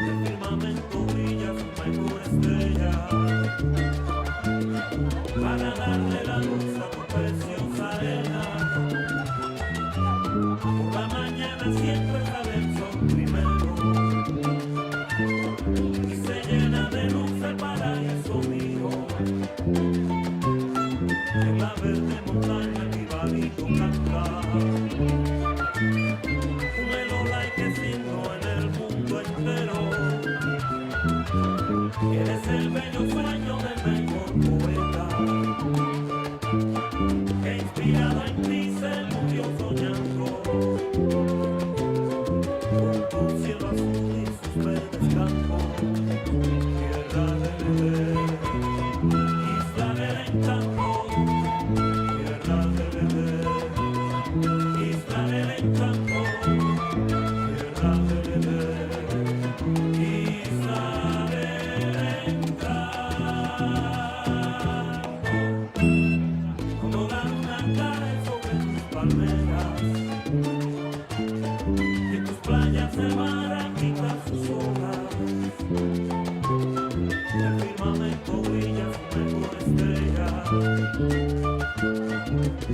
El firmamento brilla su mejor estrella para darle la luz a tu preciosa arena. Por la mañana siempre sale el sol primero y se llena de luz el paraíso mío. En la verde montaña mi barito canta un melodía que siento en el mundo entero. Eres el bello sueño del mejor poeta que inspirado en ti se murió soñando con tu cielo azul y sus verdes campos, tierra de beber, isla del encanto, tierra de beber, isla del encanto, tierra de beber, isla del encanto. Cuando la luna cae sobre tus palmeras y en tus playas el mar agita sus olas, el firmamento brilla su mejor estrella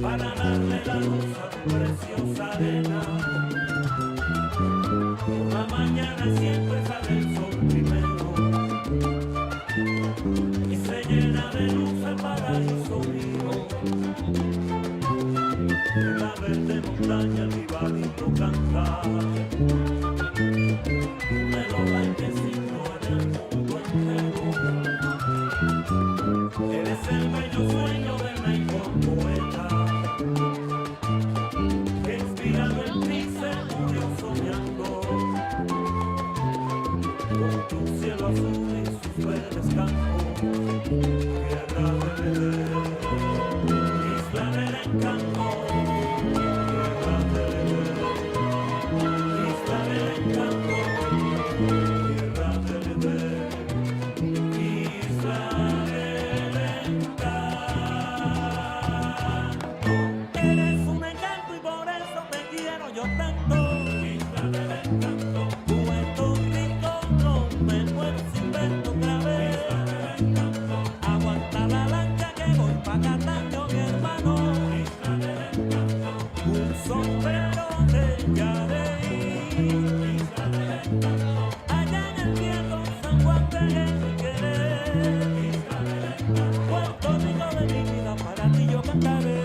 para darle la luz a tu preciosa arena. Por la mañana siempre sale el sol primero y se llena de luz el paraíso mío. En la verde montaña mi barito canta un melodía que siento en el mundo entero. Eres el bello sueño del mejor poeta que inspirado en ti se murió soñando con tu cielo azul y sus verdes campos, tierra de beber, isla del encanto, tierra de beber, isla del encanto, tierra de beber, isla del encanto. Eres un encanto y por eso te quiero yo tanto, isla del encanto. Puerto Rico, no me muero sin verte otra vez. Aguanta la lancha que voy pa' Cataño, mi hermano. Un sombrero de Yareí, allá en el viejo San Juan de querer. Puerto Rico de mi vida, para ti yo cantaré.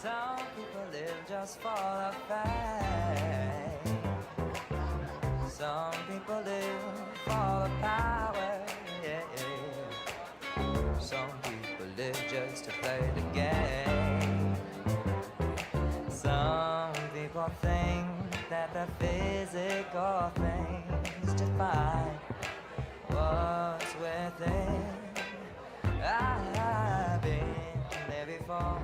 Some people live just for the fame. Some people live or think that the physical things define what's within. I've been there before.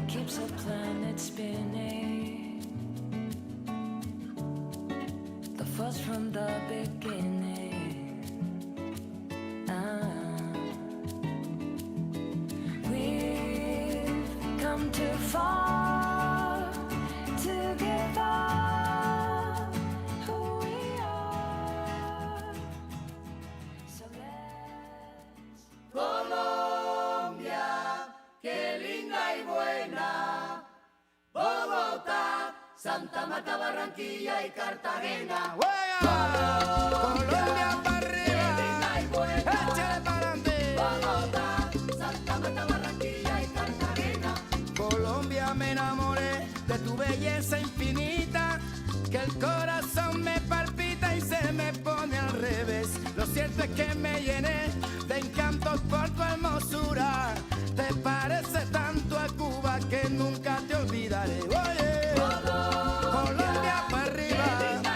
Keeps the planet spinning. The fuss from the beginning. We've come too far to give up who we are. So let's Colombia, qué linda y buena. Bogotá, Santa Marta, Barranquilla y Cartagena. Colombia para arriba, qué linda y buena. échale para adelante. Bogotá, Santa Marta, Barranquilla y Cartagena. Colombia, me enamoré de tu belleza infinita, que el corazón me palpita y se me pone al revés. Lo cierto es que me llené de encantos por tu hermosura. Te parece tanto a Cuba que nunca te olvidaré. Oye, Colombia para arriba,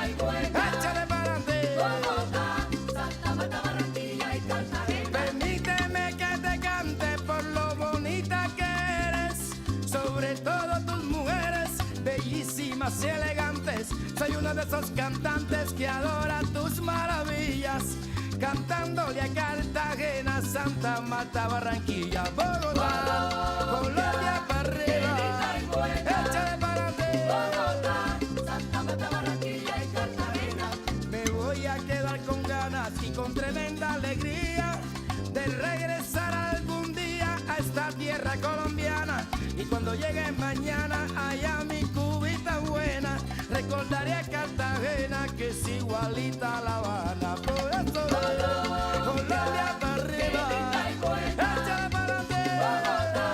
échale para adelante. Bogotá, Santa Marta, Barranquilla y Cartagena. Permíteme que te cante por lo bonita que eres, sobre todo tus mujeres, bellísimas y elegantes. Soy uno de esos cantantes que adora tus maravillas, cantándole a Cartagena, Santa Marta, Barranquilla, Bogotá, Colombia para arriba, échale para adelante. Bogotá, Santa Marta, Barranquilla y Cartagena. Me voy a quedar con ganas y con tremenda alegría de regresar algún día a esta tierra colombiana. Y cuando llegue mañana allá mi Cubita buena, recordaré a Cartagena que es igualita a La Habana. Por eso Colombia para arriba, échale para adelante. Bogotá,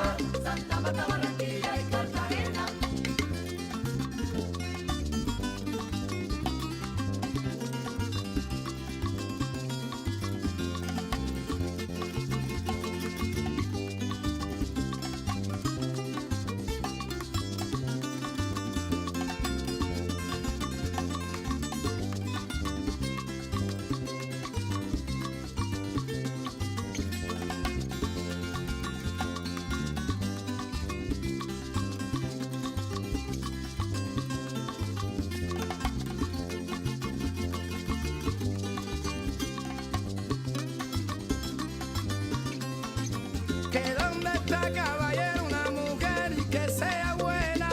Santa Marta, Barranquilla y Cartagena. Que dónde está, caballero, una mujer que sea buena,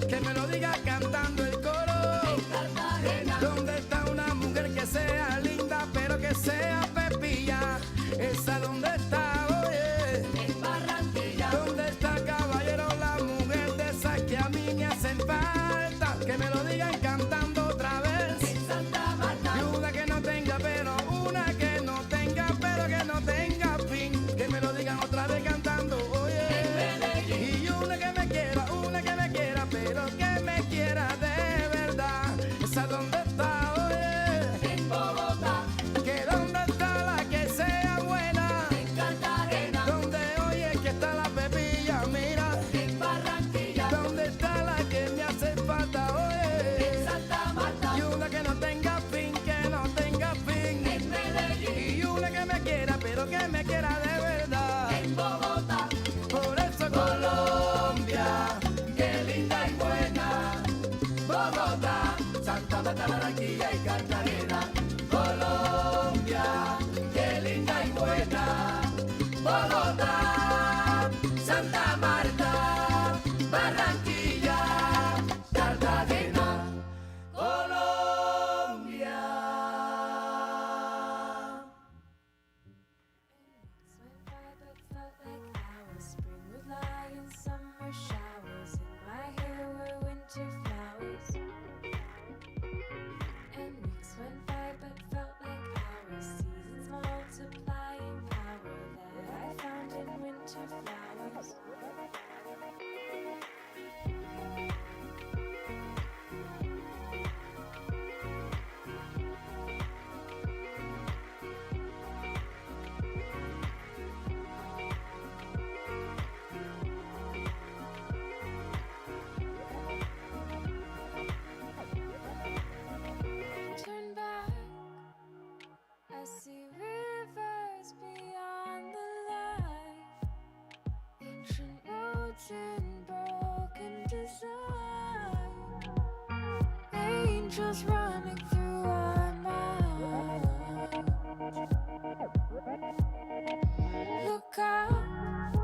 que me lo diga cantando el coro. En Cartagena. ¿Dónde está una mujer que sea linda pero que sea pepilla? Esa dónde está, oye. En Barranquilla. ¿Dónde está, caballero, la mujer de esas que a mí me hacen falta? Que me lo digan cantando otra vez. En Santa Marta. Y una que no tenga pero, una que no tenga pero que no tenga fin. Que me lo digan otra vez cantando, oye. En Medellín. Y una que me quiera pero que me quiera de verdad. Esa dónde está, oye. En Bogotá. Que dónde está la que sea buena. En Cartagena. Donde oye que está la pepilla, mira. En Barranquilla. ¿Dónde está la que me hace falta, En oye? Santa Marta. Y una que no tenga fin, que no tenga fin. En Medellín. Y una que me quiera, pero que me quiera de verdad. En Bogotá. Por eso Colombia, Qué linda y buena. Bogotá, Santa Marta, Barranquilla y Cartagena. Colombia, qué linda y buena. Bogotá, Santa Marta, Barranquilla, Cartagena. Colombia. summer showers. In my hair were winter flowers. And weeks went by but felt like hours. Seasons multiplying power that I found in winter flowers. Turn back, I see rivers beyond the light. Ancient roads in broken design. Angels running through our minds. Look out,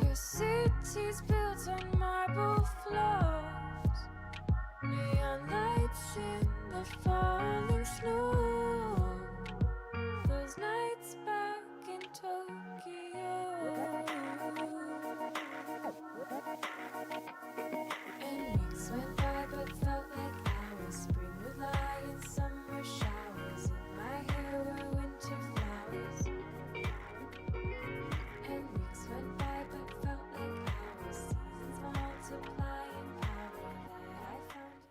your city's built on marble floors. Neon lights in the falling snow. Those nights back in Tokyo. And weeks went by but felt like hours. Spring would lie in summer showers. In my hair were winter flowers. And weeks went by but felt like hours. Seasons multiplying power that I found.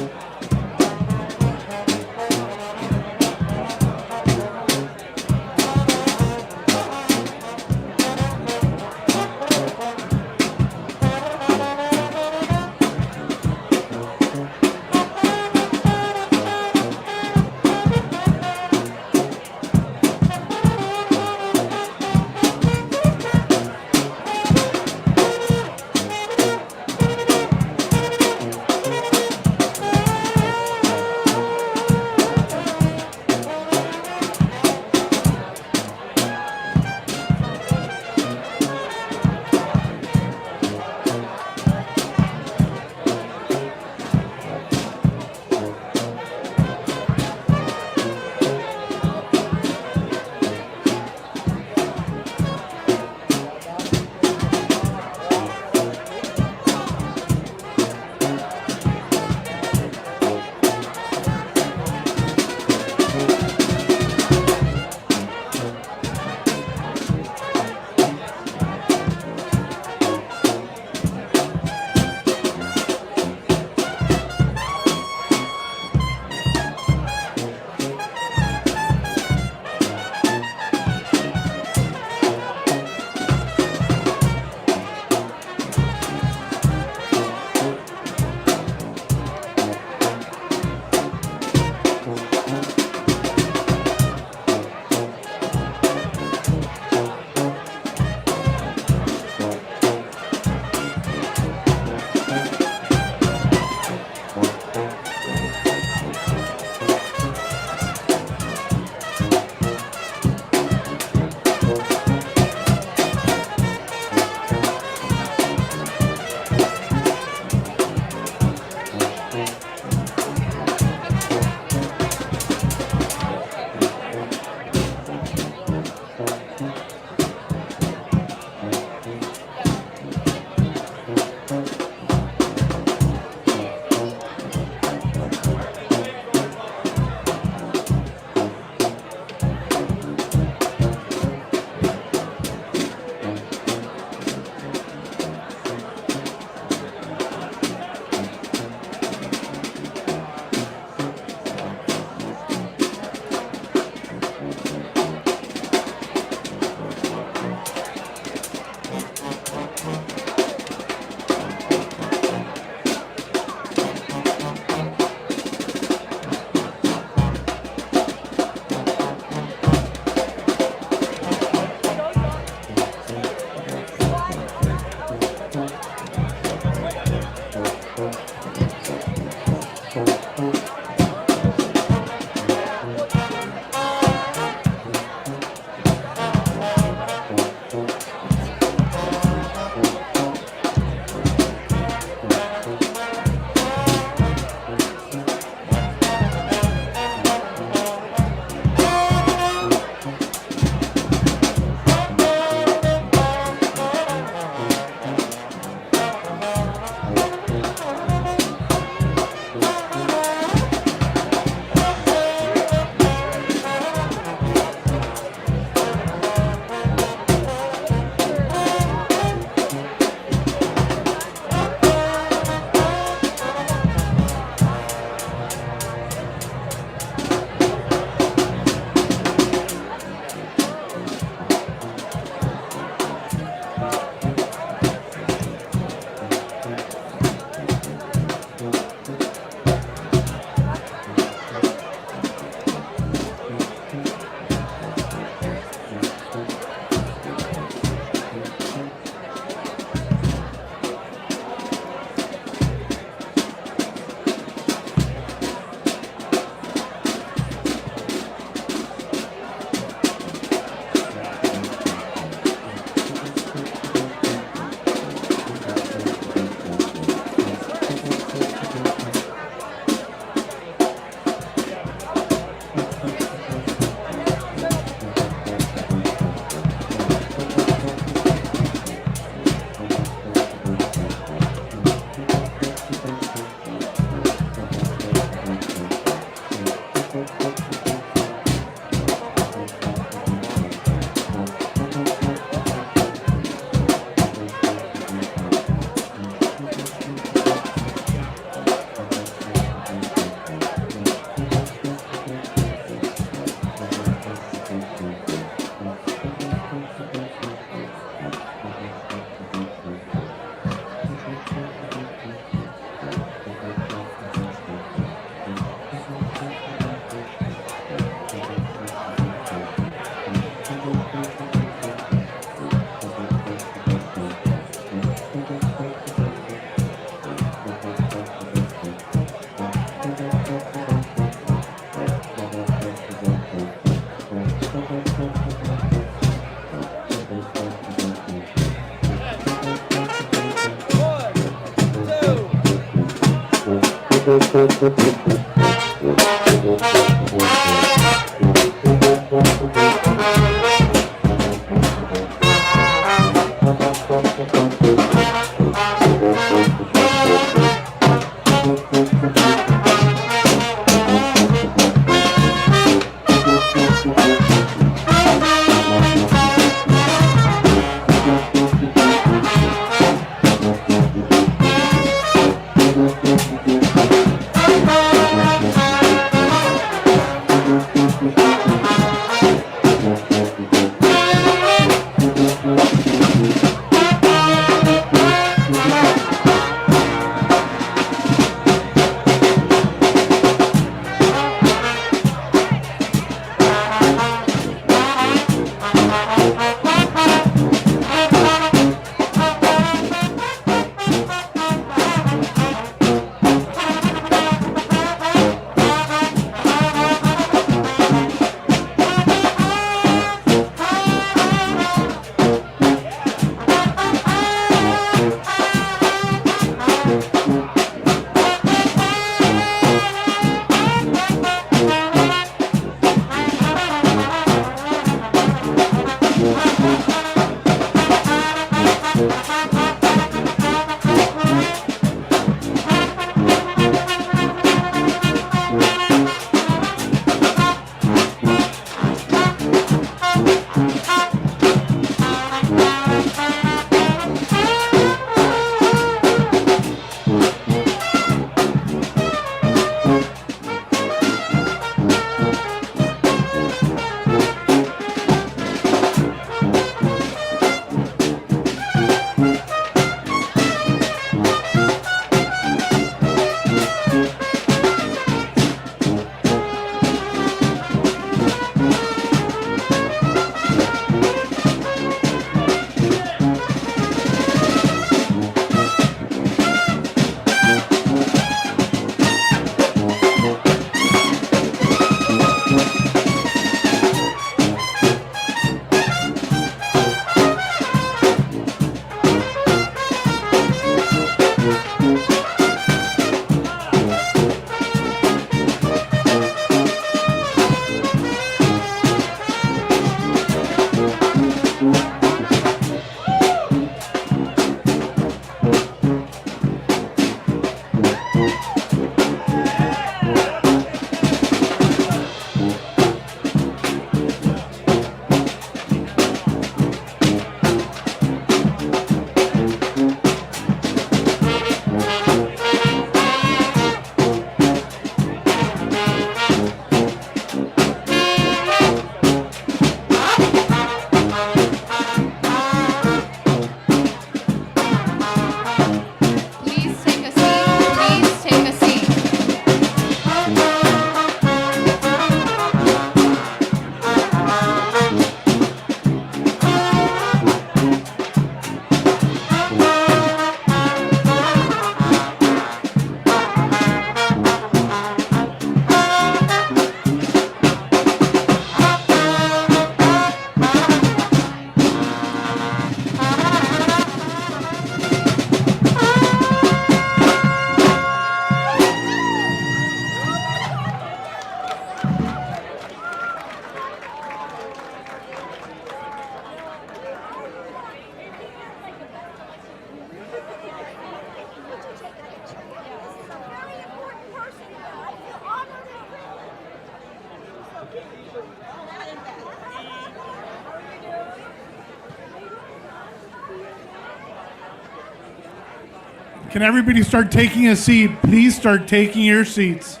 Can everybody start taking a seat? Please start taking your seats.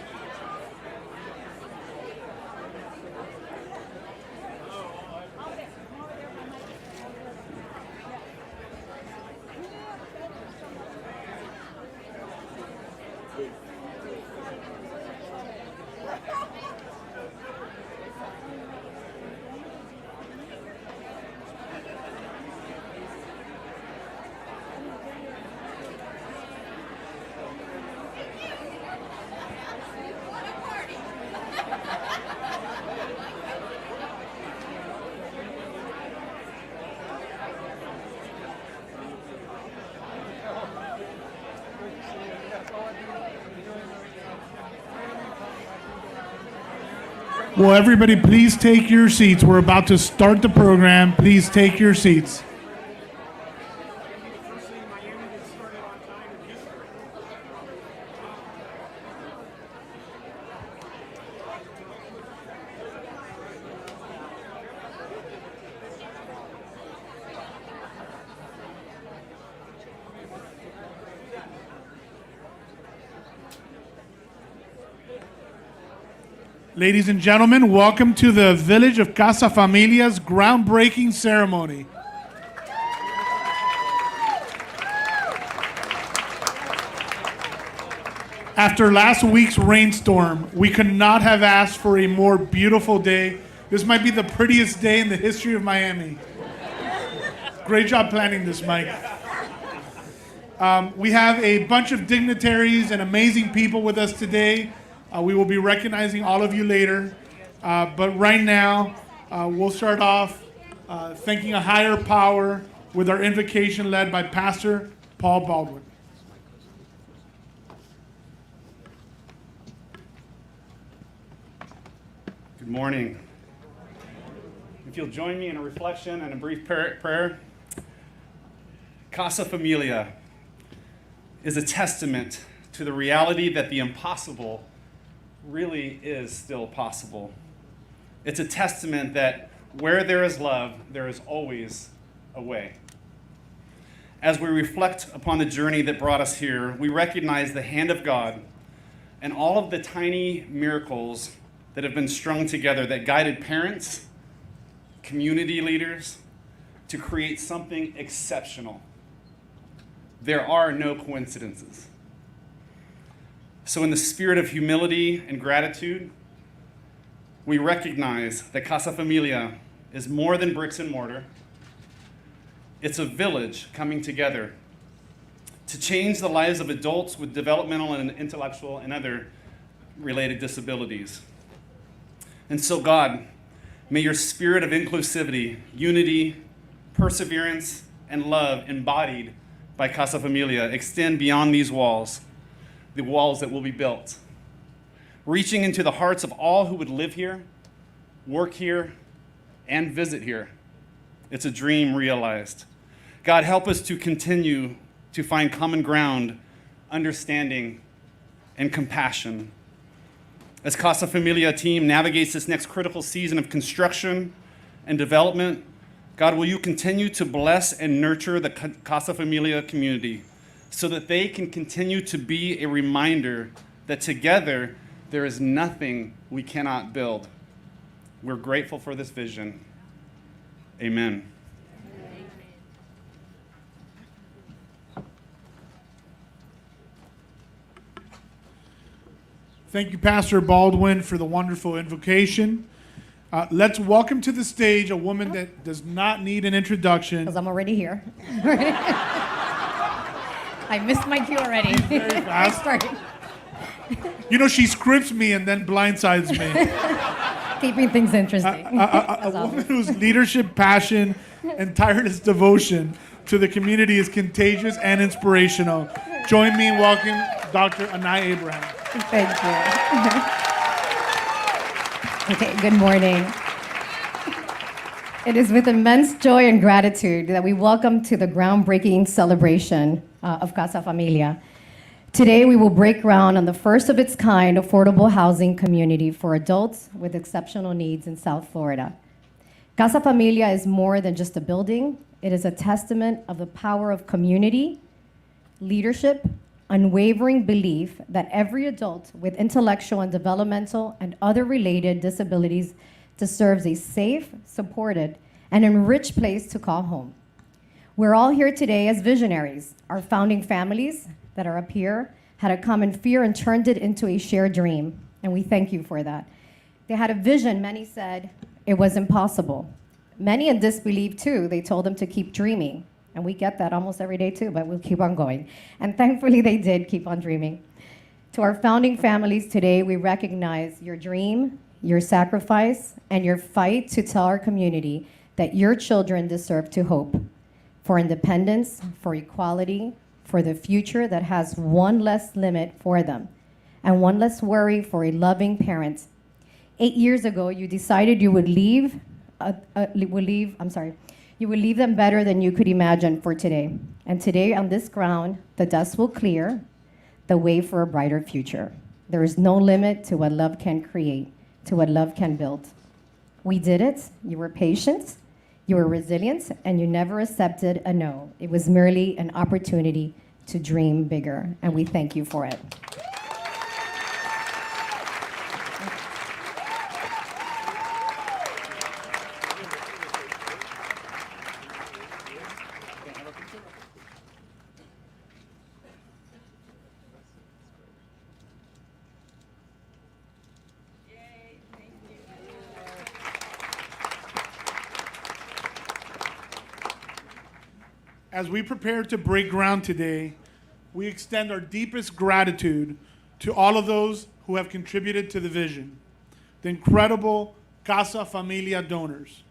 Will everybody please take your seats? We're about to start the program. Please take your seats. Ladies and gentlemen, welcome to the Village of Casa Familia's groundbreaking ceremony. After last week's rainstorm, we could not have asked for a more beautiful day. This might be the prettiest day in the history of Miami. Great job planning this, Mike. We have a bunch of dignitaries and amazing people with us today. We will be recognizing all of you later. But right now, we'll start off thanking a higher power with our invocation led by Pastor Paul Baldwin. Good morning. If you'll join me in a reflection and a brief prayer. Casa Familia is a testament to the reality that the impossible really is still possible. It's a testament that where there is love, there is always a way. As we reflect upon the journey that brought us here, we recognize the hand of God and all of the tiny miracles that have been strung together that guided parents, community leaders, to create something exceptional. There are no coincidences. So in the spirit of humility and gratitude, we recognize that Casa Familia is more than bricks and mortar. It's a village coming together to change the lives of adults with developmental and intellectual and other related disabilities. And so God, may your spirit of inclusivity, unity, perseverance, and love embodied by Casa Familia extend beyond these walls, the walls that will be built, reaching into the hearts of all who would live here, work here, and visit here. It's a dream realized. God, help us to continue to find common ground, understanding, and compassion. As Casa Familia team navigates this next critical season of construction and development, God, will you continue to bless and nurture the Casa Familia community so that they can continue to be a reminder that together there is nothing we cannot build. We're grateful for this vision. Amen. Thank you, Pastor Baldwin, for the wonderful invocation. Let's welcome to the stage a woman that does not need an introduction. Because I'm already here. I missed my cue already. Very fast. I started. You know, she scripts me and then blindsides me. Keeping things interesting. A woman whose leadership, passion, and tireless devotion to the community is contagious and inspirational. Join me in welcoming Dr. Anai Abraham. Thank you. Okay, good morning. It is with immense joy and gratitude that we welcome to the groundbreaking celebration of Casa Familia. Today, we will break ground on the first of its kind affordable housing community for adults with exceptional needs in South Florida. Casa Familia is more than just a building. It is a testament of the power of community, leadership, unwavering belief that every adult with intellectual and developmental and other related disabilities deserves a safe, supported, and enriched place to call home. We're all here today as visionaries. Our founding families that are up here had a common fear and turned it into a shared dream, and we thank you for that. They had a vision. Many said it was impossible. Many in disbelief too. They told them to keep dreaming, and we get that almost every day too, but we'll keep on going. And thankfully they did keep on dreaming. To our founding families today, we recognize your dream, your sacrifice, and your fight to tell our community that your children deserve to hope for independence, for equality, for the future that has one less limit for them, and one less worry for a loving parent. 8 years ago, you decided you would leave, you would leave them better than you could imagine for today. And today on this ground, the dust will clear, the way for a brighter future. There is no limit to what love can create, to what love can build. We did it. You were patient, you were resilient, and you never accepted a no. It was merely an opportunity to dream bigger, and we thank you for it. As we prepare to break ground today, we extend our deepest gratitude to all of those who have contributed to the vision, the incredible Casa Familia donors,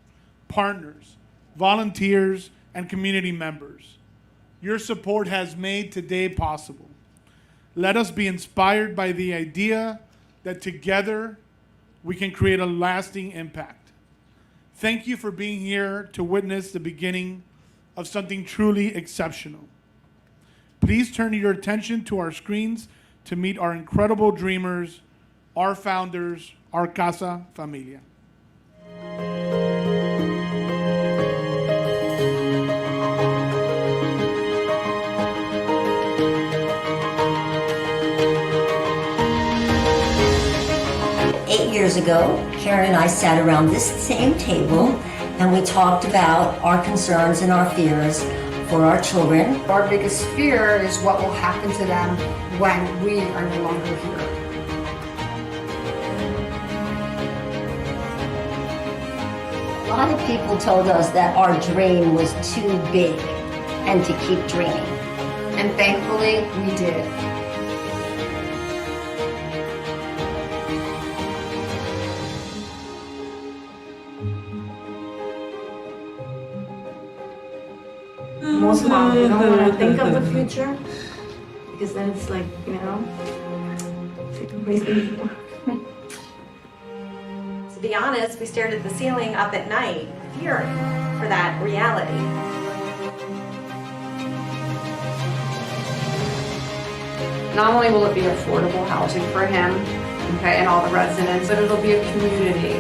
partners, volunteers, and community members. Your support has made today possible. Let us be inspired by the idea that together we can create a lasting impact. Thank you for being here to witness the beginning of something truly exceptional. Please turn your attention to our screens to meet our incredible dreamers, our founders, our Casa Familia. Years ago, Karen and I sat around this same table and we talked about our concerns and our fears for our children. Our biggest fear is what will happen to them when we are no longer here. A lot of people told us that our dream was too big and to keep dreaming. And thankfully, we did. Most moms don't want to think of the future because then it's like, you know, to be honest, we stared at the ceiling up at night, fearing for that reality. Not only will it be affordable housing for him, okay, and all the residents, but it'll be a community.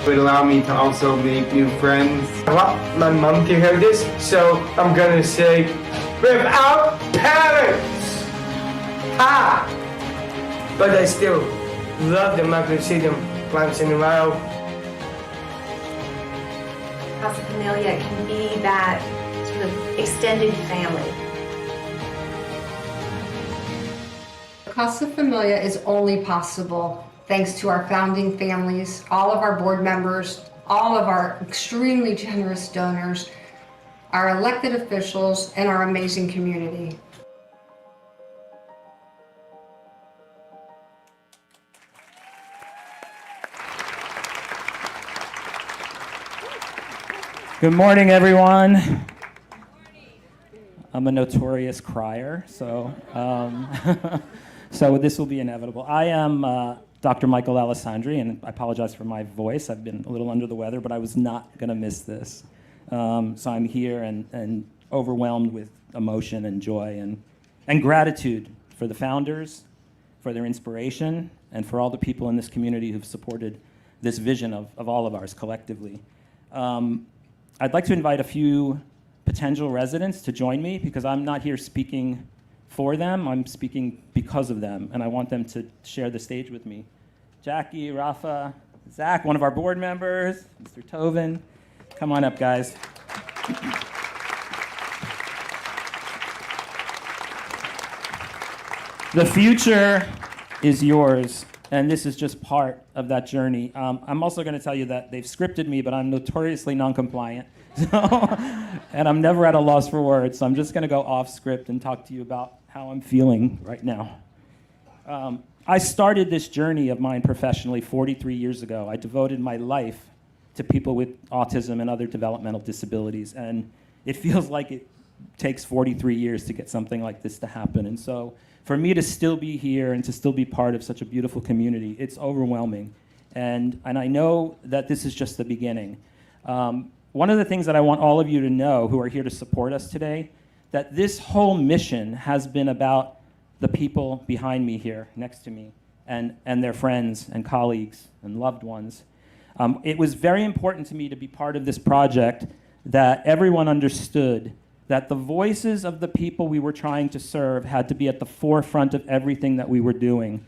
It would allow me to also make new friends. I want my mom to hear this, so I'm gonna say, without parents! Ha! But I still love them. I could see them once in a while. Casa Familia can be that sort of extended family. Casa Familia is only possible thanks to our founding families, all of our board members, all of our extremely generous donors, our elected officials, and our amazing community. Good morning, everyone. I'm a notorious crier, so so this will be inevitable. I am Dr. Michael Alessandri, and I apologize for my voice. I've been a little under the weather, but I was not going to miss this. So I'm here and overwhelmed with emotion and joy and gratitude for the founders, for their inspiration, and for all the people in this community who've supported this vision of all of ours collectively. I'd like to invite a few potential residents to join me because I'm not here speaking for them, I'm speaking because of them, and I want them to share the stage with me. Jackie, Rafa, Zach, one of our board members, Mr. Tovin, come on up, guys. The future is yours, and this is just part of that journey. I'm also going to tell you that they've scripted me, but I'm notoriously non-compliant, and I'm never at a loss for words, so I'm just going to go off script and talk to you about how I'm feeling right now. I started this journey of mine professionally 43 years ago. I devoted my life to people with autism and other developmental disabilities, and it feels like it takes 43 years to get something like this to happen. And so for me to still be here and to still be part of such a beautiful community, it's overwhelming. And I know that this is just the beginning. One of the things that I want all of you to know who are here to support us today, that this whole mission has been about the people behind me here, next to me, and their friends and colleagues and loved ones. It was very important to me to be part of this project that everyone understood that the voices of the people we were trying to serve had to be at the forefront of everything that we were doing.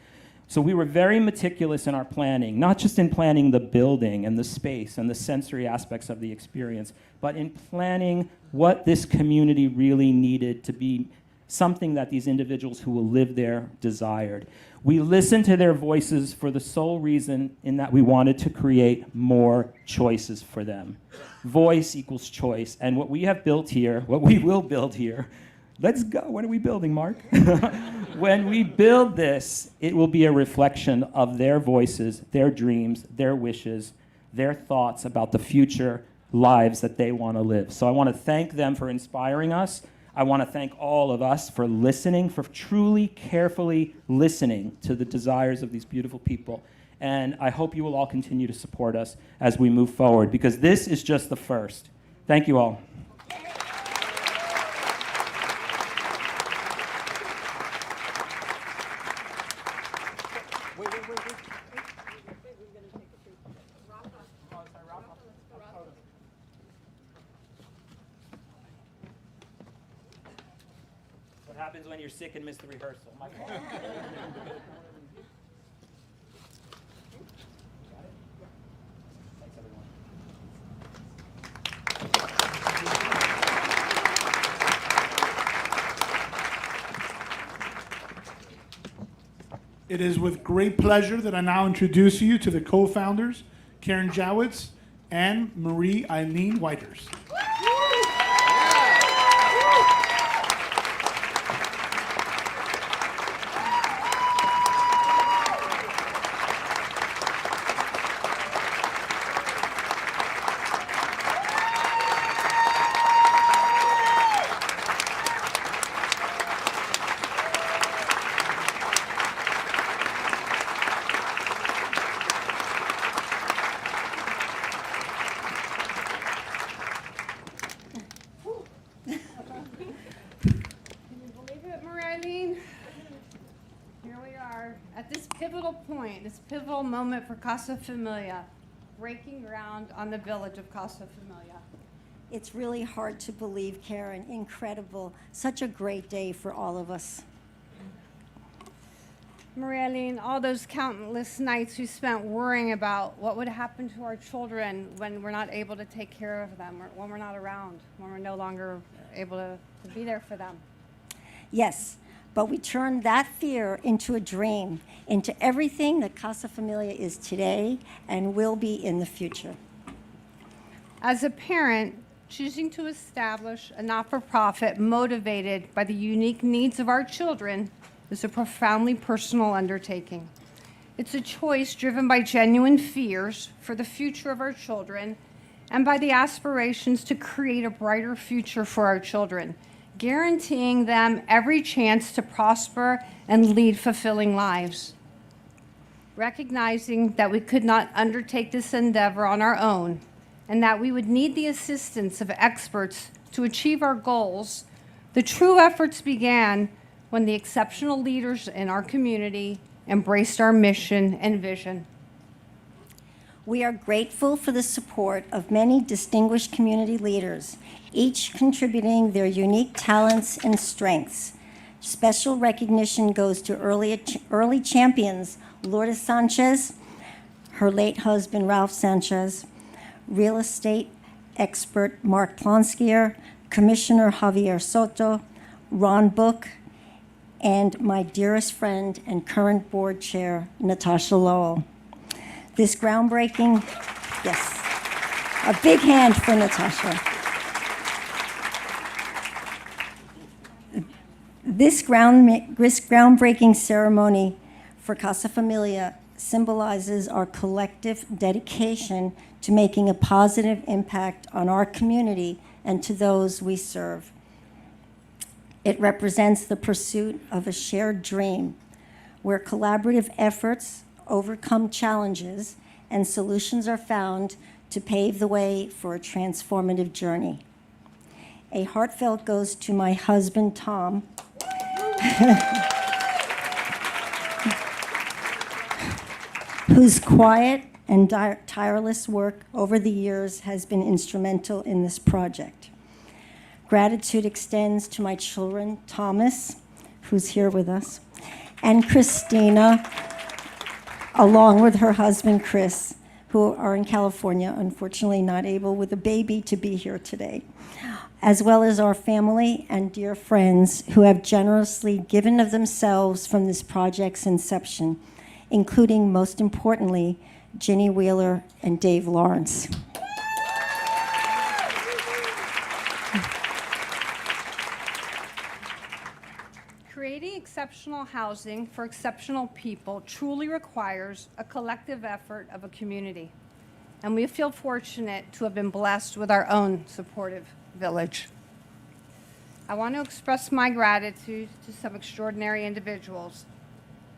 So we were very meticulous in our planning, not just in planning the building and the space and the sensory aspects of the experience, but in planning what this community really needed to be something that these individuals who will live there desired. We listened to their voices for the sole reason in that we wanted to create more choices for them. Voice equals choice. And what we have built here, what we will build here, let's go. What are we building, Mark? When we build this, it will be a reflection of their voices, their dreams, their wishes, their thoughts about the future lives that they want to live. So I want to thank them for inspiring us. I want to thank all of us for listening, for truly, carefully listening to the desires of these beautiful people. And I hope you will all continue to support us as we move forward, because this is just the first. Thank you all. What happens when you're sick and miss the rehearsal? My fault. It is with great pleasure that I now introduce you to the co-founders, Karen Jowitz and Marie Eileen Whiters. This pivotal moment for Casa Familia, breaking ground on the village of Casa Familia. It's really hard to believe, Karen. Incredible. Such a great day for all of us. Marie-Eileen, all those countless nights we spent worrying about what would happen to our children when we're not able to take care of them, or when we're not around, when we're no longer able to be there for them. Yes, but we turned that fear into a dream, into everything that Casa Familia is today and will be in the future. As a parent, choosing to establish a not-for-profit motivated by the unique needs of our children is a profoundly personal undertaking. It's a choice driven by genuine fears for the future of our children and by the aspirations to create a brighter future for our children, guaranteeing them every chance to prosper and lead fulfilling lives. Recognizing that we could not undertake this endeavor on our own and that we would need the assistance of experts to achieve our goals, the true efforts began when the exceptional leaders in our community embraced our mission and vision. We are grateful for the support of many distinguished community leaders, each contributing their unique talents and strengths. Special recognition goes to early champions Lourdes Sanchez, her late husband Ralph Sanchez, real estate expert Mark Plonskier, Commissioner Javier Soto, Ron Book, and my dearest friend and current board chair, Natasha Lowell. This groundbreaking, yes, a big hand for Natasha. This groundbreaking ceremony for Casa Familia symbolizes our collective dedication to making a positive impact on our community and to those we serve. It represents the pursuit of a shared dream where collaborative efforts overcome challenges and solutions are found to pave the way for a transformative journey. A heartfelt goes to my husband, Tom, whose quiet and tireless work over the years has been instrumental in this project. Gratitude extends to my children, Thomas, who's here with us, and Christina, along with her husband, Chris, who are in California, unfortunately not able with a baby to be here today, as well as our family and dear friends who have generously given of themselves from this project's inception, including, most importantly, Ginny Wheeler and Dave Lawrence. Creating exceptional housing for exceptional people truly requires a collective effort of a community. And we feel fortunate to have been blessed with our own supportive village. I want to express my gratitude to some extraordinary individuals.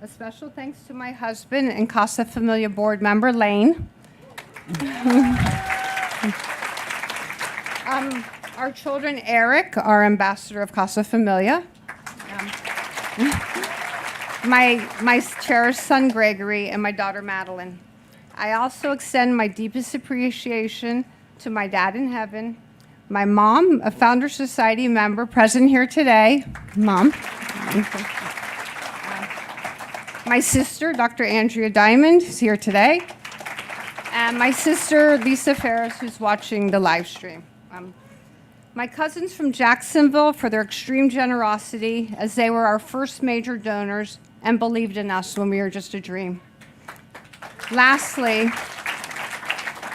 A special thanks to my husband and Casa Familia board member, Lane. Our children, Eric, our ambassador of Casa Familia. My cherished son, Gregory, and my daughter, Madeline. I also extend my deepest appreciation to my dad in heaven, my mom, a Founder Society member present here today. Mom. My sister, Dr. Andrea Diamond, is here today. And my sister, Lisa Ferris, who's watching the live stream. My cousins from Jacksonville for their extreme generosity, as they were our first major donors and believed in us when we were just a dream. Lastly,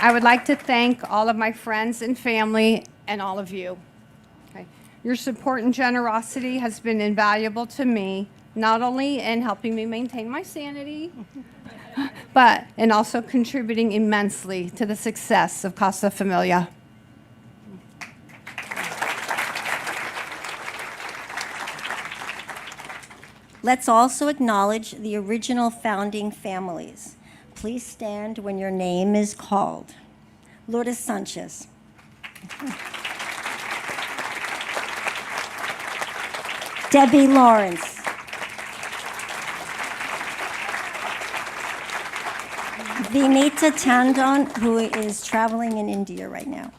I would like to thank all of my friends and family and all of you. Okay. Your support and generosity has been invaluable to me, not only in helping me maintain my sanity, but in also contributing immensely to the success of Casa Familia. Let's also acknowledge the original founding families. Please stand when your name is called. Lourdes Sanchez. Debbie Lawrence. Vinita Tandon, who is traveling in India right now.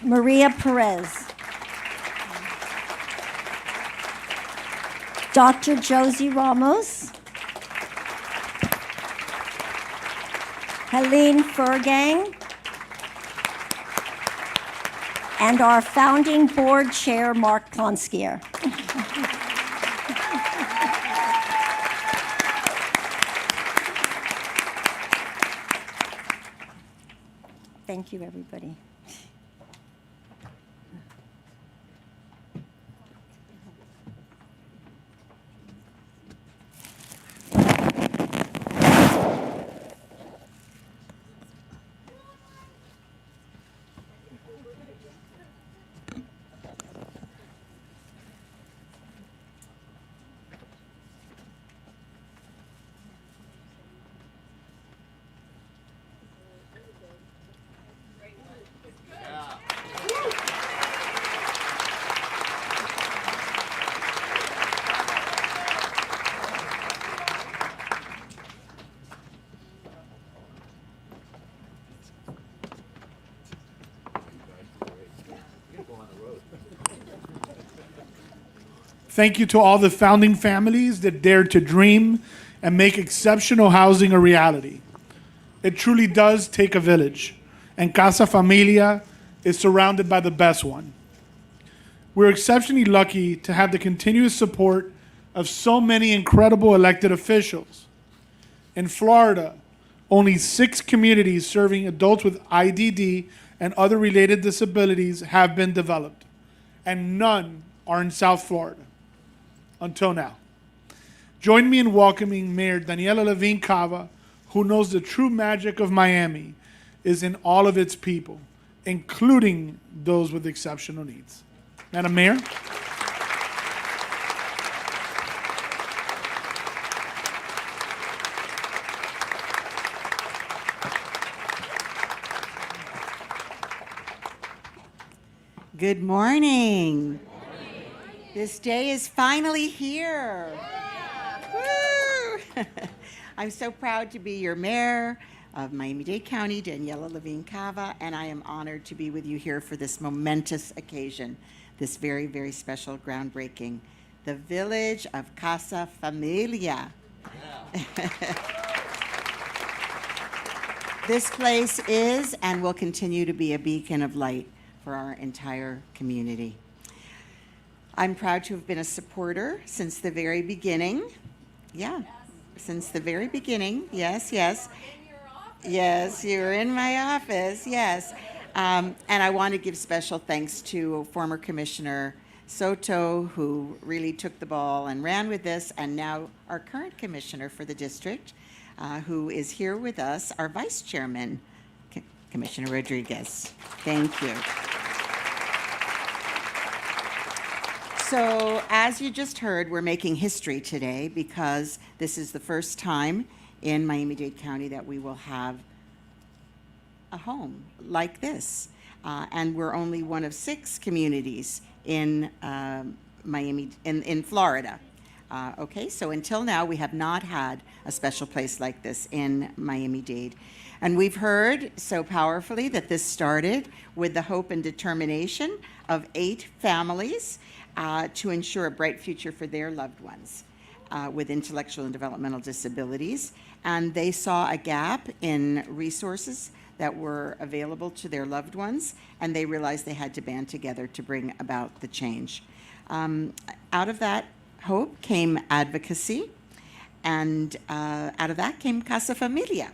Maria Perez. Dr. Josie Ramos. Helene Furgang. And our founding board chair, Mark Klonskier. Thank you, everybody. Thank you to all the founding families that dared to dream and make exceptional housing a reality. It truly does take a village, and Casa Familia is surrounded by the best one. We're exceptionally lucky to have the continuous support of so many incredible elected officials. In Florida, only 6 communities serving adults with IDD and other related disabilities have been developed, and none are in South Florida. Until now. Join me in welcoming Mayor Daniela Levine Cava, who knows the true magic of Miami is in all of its people, including those with exceptional needs. Madam Mayor. Good morning. This day is finally here. Woo! I'm so proud to be your mayor of Miami-Dade County, Daniela Levine Cava, and I am honored to be with you here for this momentous occasion, this very, very special groundbreaking, the village of Casa Familia. This place is and will continue to be a beacon of light for our entire community. I'm proud to have been a supporter since the very beginning. Yeah, since the very beginning. Yes, yes. Yes, you were in my office, yes. And I want to give special thanks to former Commissioner Soto, who really took the ball and ran with this, and now our current commissioner for the district, who is here with us, our vice chairman, Commissioner Rodriguez. Thank you. So, as you just heard, we're making history today because this is the first time in Miami-Dade County that we will have a home like this. And we're only one of 6 communities in in Florida. Okay, so until now, we have not had a special place like this in Miami-Dade. And we've heard so powerfully that this started with the hope and determination of 8 families to ensure a bright future for their loved ones with intellectual and developmental disabilities. And they saw a gap in resources that were available to their loved ones, and they realized they had to band together to bring about the change. Out of that hope came advocacy, and out of that came Casa Familia.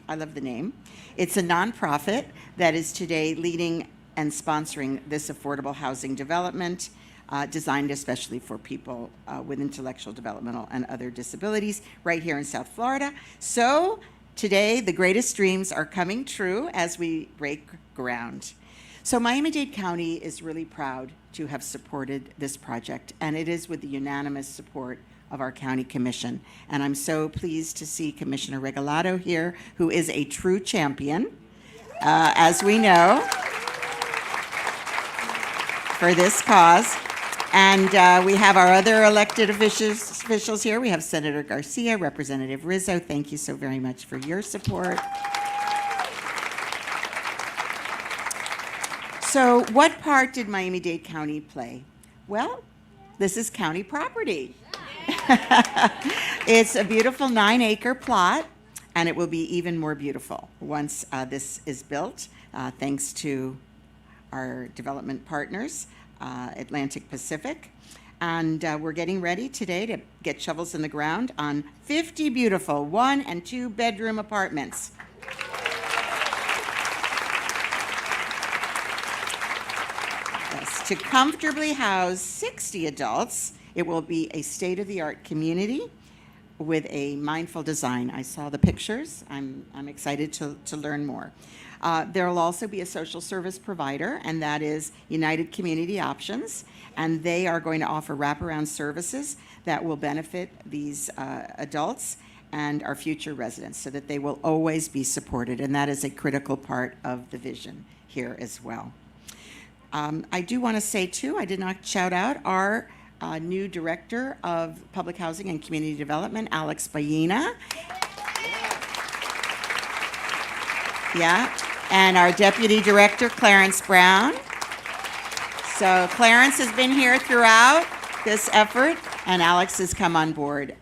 I love the name. It's a nonprofit that is today leading and sponsoring this affordable housing development designed especially for people with intellectual, developmental, and other disabilities right here in South Florida. So today, the greatest dreams are coming true as we break ground. So Miami-Dade County is really proud to have supported this project, and it is with the unanimous support of our county commission. And I'm so pleased to see Commissioner Regalado here, who is a true champion, as we know, for this cause. And we have our other elected officials here. We have Senator Garcia, Representative Rizzo. Thank you so very much for your support. So what part did Miami-Dade County play? Well, this is county property. It's a beautiful 9-acre plot, and it will be even more beautiful once this is built, thanks to our development partners, Atlantic Pacific. And we're getting ready today to get shovels in the ground on 50 beautiful 1- and 2-bedroom apartments. Yes, to comfortably house 60 adults. It will be a state-of-the-art community with a mindful design. I saw the pictures. I'm excited to learn more. There will also be a social service provider, and that is United Community Options, and they are going to offer wraparound services that will benefit these adults and our future residents so that they will always be supported, and that is a critical part of the vision here as well. I do want to say, too, I did not shout out our new Director of Public Housing and Community Development, Alex Ballina. Yeah, and our Deputy Director, Clarence Brown. So Clarence has been here throughout this effort, and Alex has come on board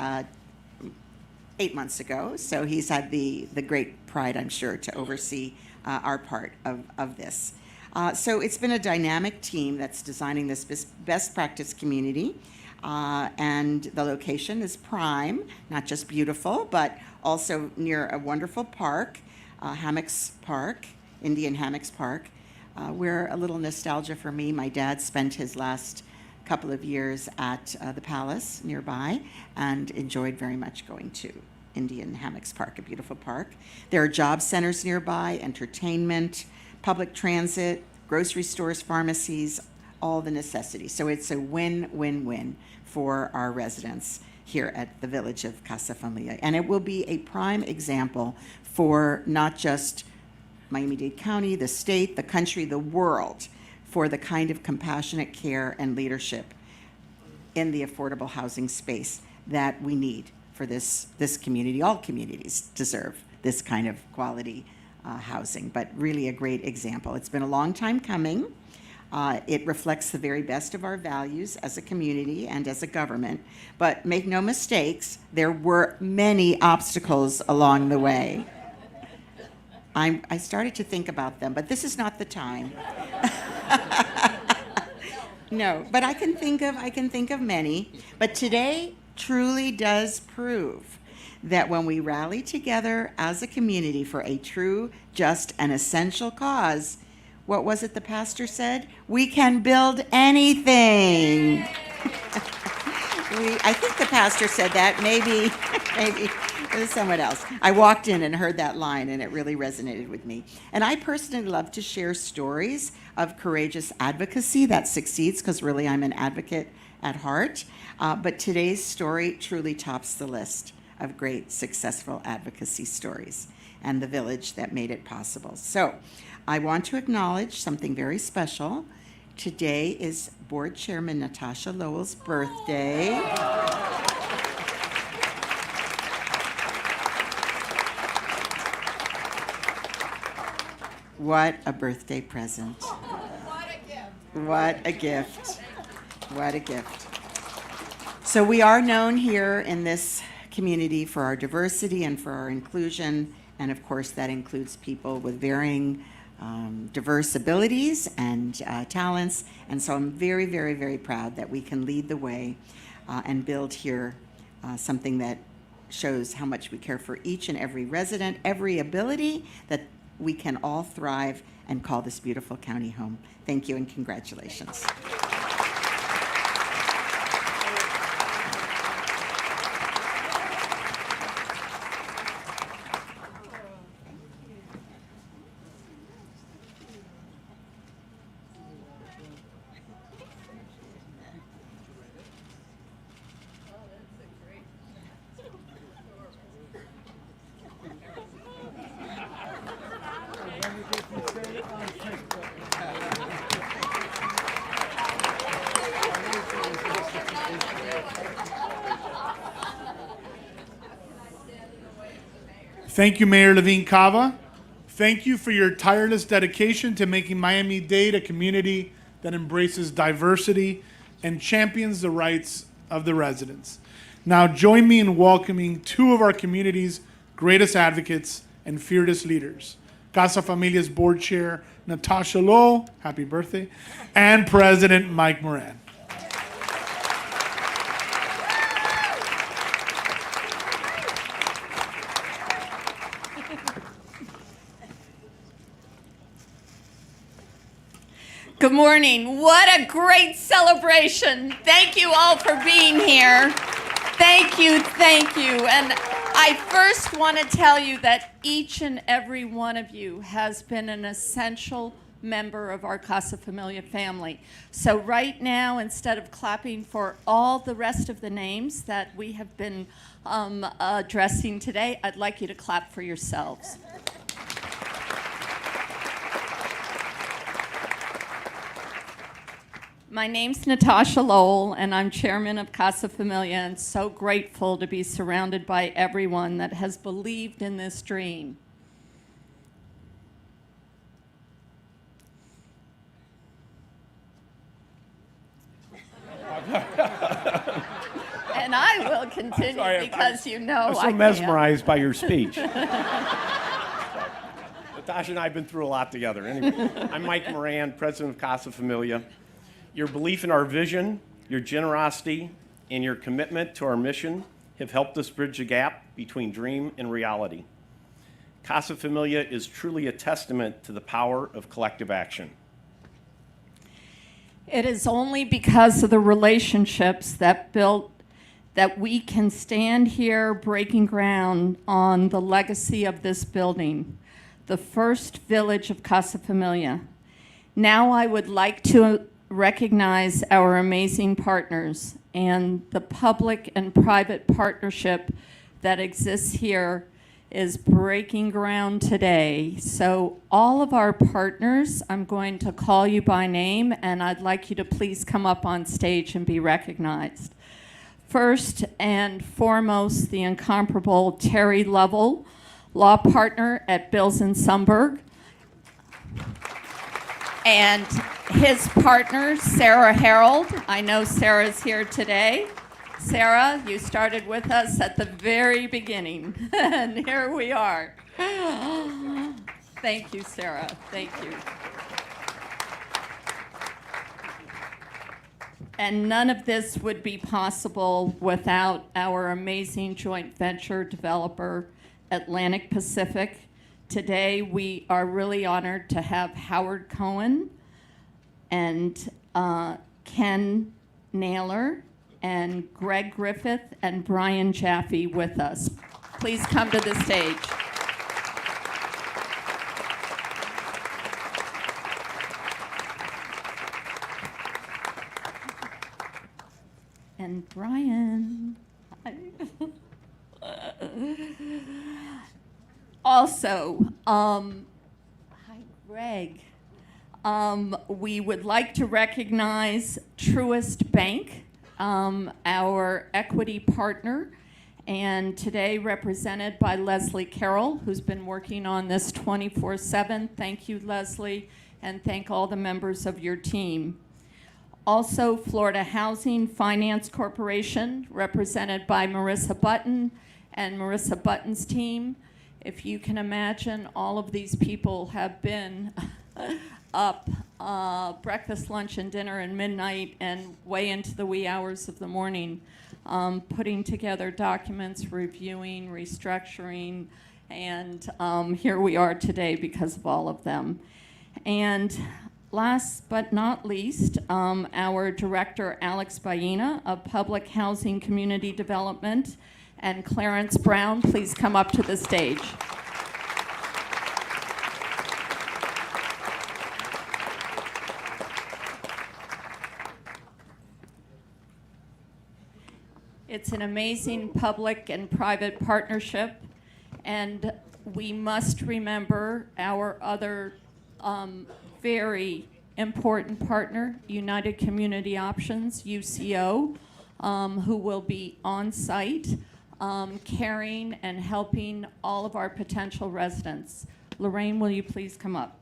8 months ago, so he's had the great pride, I'm sure, to oversee our part of this. So it's been a dynamic team that's designing this best practice community, and the location is prime, not just beautiful, but also near a wonderful park, Hammocks Park, Indian Hammocks Park, where a little nostalgia for me. My dad spent his last couple of years at the Palace nearby and enjoyed very much going to Indian Hammocks Park, a beautiful park. There are job centers nearby, entertainment, public transit, grocery stores, pharmacies, all the necessities. So it's a win-win-win for our residents here at the village of Casa Familia. And it will be a prime example for not just Miami-Dade County, the state, the country, the world, for the kind of compassionate care and leadership in the affordable housing space that we need for this community. All communities deserve this kind of quality housing, but really a great example. It's been a long time coming. It reflects the very best of our values as a community and as a government, but make no mistakes, there were many obstacles along the way. I started to think about them, but this is not the time. No, but I can think of many. But today truly does prove that when we rally together as a community for a true, just, and essential cause, what was it the pastor said? We can build anything. I think the pastor said that, maybe it was someone else. I walked in and heard that line, and it really resonated with me. And I personally love to share stories of courageous advocacy that succeeds, because really I'm an advocate at heart. But today's story truly tops the list of great successful advocacy stories and the village that made it possible. So I want to acknowledge something very special. Today is Board Chairman Natasha Lowell's birthday. What a birthday present. What a gift. What a gift. So we are known here in this community for our diversity and for our inclusion, and of course that includes people with varying diverse abilities and talents. And so I'm very, very, very proud that we can lead the way and build here something that shows how much we care for each and every resident, every ability, that we can all thrive and call this beautiful county home. Thank you and congratulations. Thank you, Mayor Levine Cava. Thank you for your tireless dedication to making Miami-Dade a community that embraces diversity and champions the rights of the residents. Now join me in welcoming two of our community's greatest advocates and fearless leaders, Casa Familia's Board Chair, Natasha Lowell, happy birthday, and President Mike Moran. Good morning. What a great celebration. Thank you all for being here. Thank you, thank you. And I first want to tell you that each and every one of you has been an essential member of our Casa Familia family. So right now, instead of clapping for all the rest of the names that we have been addressing today, I'd like you to clap for yourselves. My name's Natasha Lowell, and I'm chairman of Casa Familia, and so grateful to be surrounded by everyone that has believed in this dream. And I will continue because you know I'm so I mesmerized by your speech. Natasha and I have been through a lot together. Anyway, I'm Mike Moran, president of Casa Familia. Your belief in our vision, your generosity, and your commitment to our mission have helped us bridge the gap between dream and reality. Casa Familia is truly a testament to the power of collective action. It is only because of the relationships that we can stand here breaking ground on the legacy of this building, the first village of Casa Familia. Now I would like to recognize our amazing partners and the public and private partnership that exists here is breaking ground today. So all of our partners, I'm going to call you by name, and I'd like you to please come up on stage and be recognized. First and foremost, the incomparable Terry Lovell, law partner at Bills and Sundberg. And his partner, Sarah Harold. I know Sarah's here today. Sarah, you started with us at the very beginning, and here we are. Thank you, Sarah. Thank you. And none of this would be possible without our amazing joint venture developer, Atlantic Pacific. Today, we are really honored to have Howard Cohen and Ken Naylor and Greg Griffith and Brian Jaffe with us. Please come to the stage. And Brian. Hi. Also, hi, Greg. We would like to recognize Truist Bank, our equity partner, and today represented by Leslie Carroll, who's been working on this 24/7. Thank you, Leslie, and thank all the members of your team. Also, Florida Housing Finance Corporation, represented by Marissa Button and Marissa Button's team. If you can imagine, all of these people have been up breakfast, lunch, and dinner, and midnight, and way into the wee hours of the morning, putting together documents, reviewing, restructuring, and here we are today because of all of them. And last but not least, our director, Alex Baena of Public Housing Community Development, and Clarence Brown, please come up to the stage. It's an amazing public and private partnership, and we must remember our other very important partner, United Community Options, UCO, who will be on site, caring and helping all of our potential residents. Lorraine, will you please come up?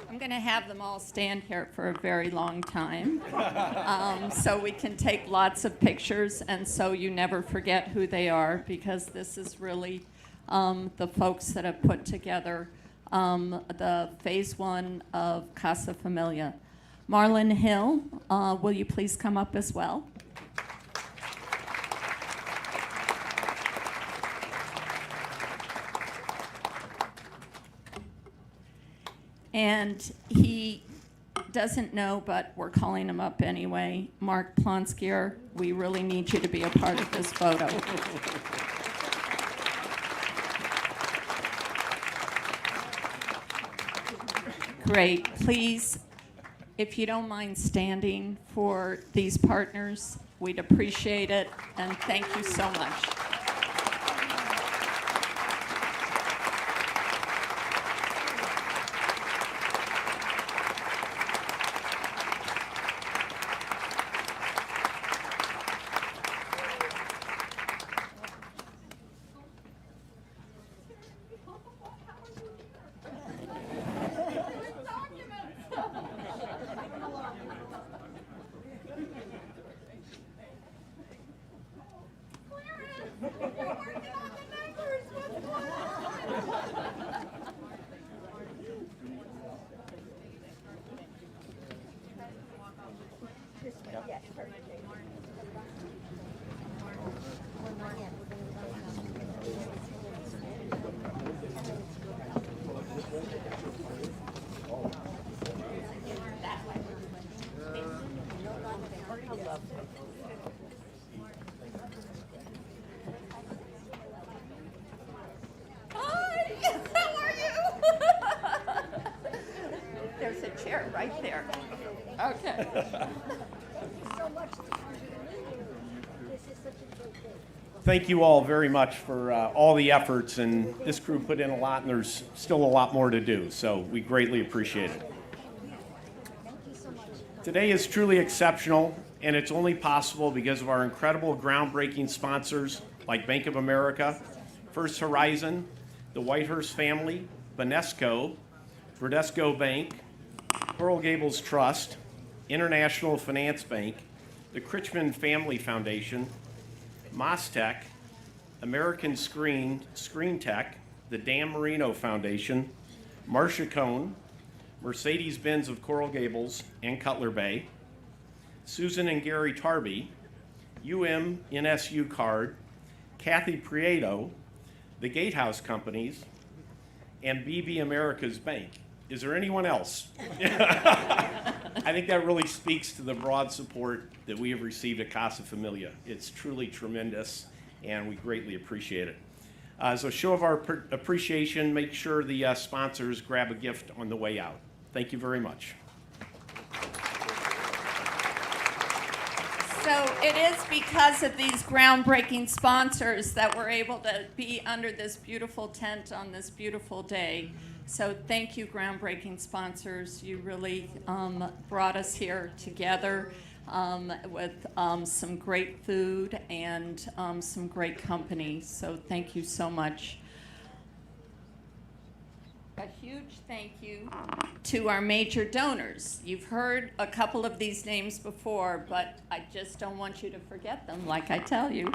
I'm going to have them all stand here for a very long time so we can take lots of pictures and so you never forget who they are, because this is really the folks that have put together the phase 1 of Casa Familia. Marlon Hill, will you please come up as well? And he doesn't know, but we're calling him up anyway. Mark Plonskier, we really need you to be a part of this photo. Great. Please, if you don't mind standing for these partners, we'd appreciate it, and thank you so much. There's a chair right there. Okay. thank you all very much for all the efforts, and this crew put in a lot, and there's still a lot more to do, so we greatly appreciate it. Today is truly exceptional, and it's only possible because of our incredible groundbreaking sponsors like Bank of America, First Horizon, the Whitehurst family, Banesco, Verdesco Bank, Coral Gables Trust, International Finance Bank, the Critchman Family Foundation, Mostech, American Screen Tech, the Dan Marino Foundation, Marcia Cohn, Mercedes-Benz of Coral Gables and Cutler Bay, Susan and Gary Tarby, NSU Card, Kathy Prieto, the Gatehouse Companies, and BB America's Bank. Is there anyone else? I think that really speaks to the broad support that we have received at Casa Familia. It's truly tremendous, and we greatly appreciate it. As a show of our appreciation, make sure the sponsors grab a gift on the way out. Thank you very much. So it is because of these groundbreaking sponsors that we're able to be under this beautiful tent on this beautiful day. So thank you, groundbreaking sponsors. You really brought us here together with some great food and some great company. So thank you so much. A huge thank you to our major donors. You've heard a couple of these names before, but I just don't want you to forget them, like I tell you.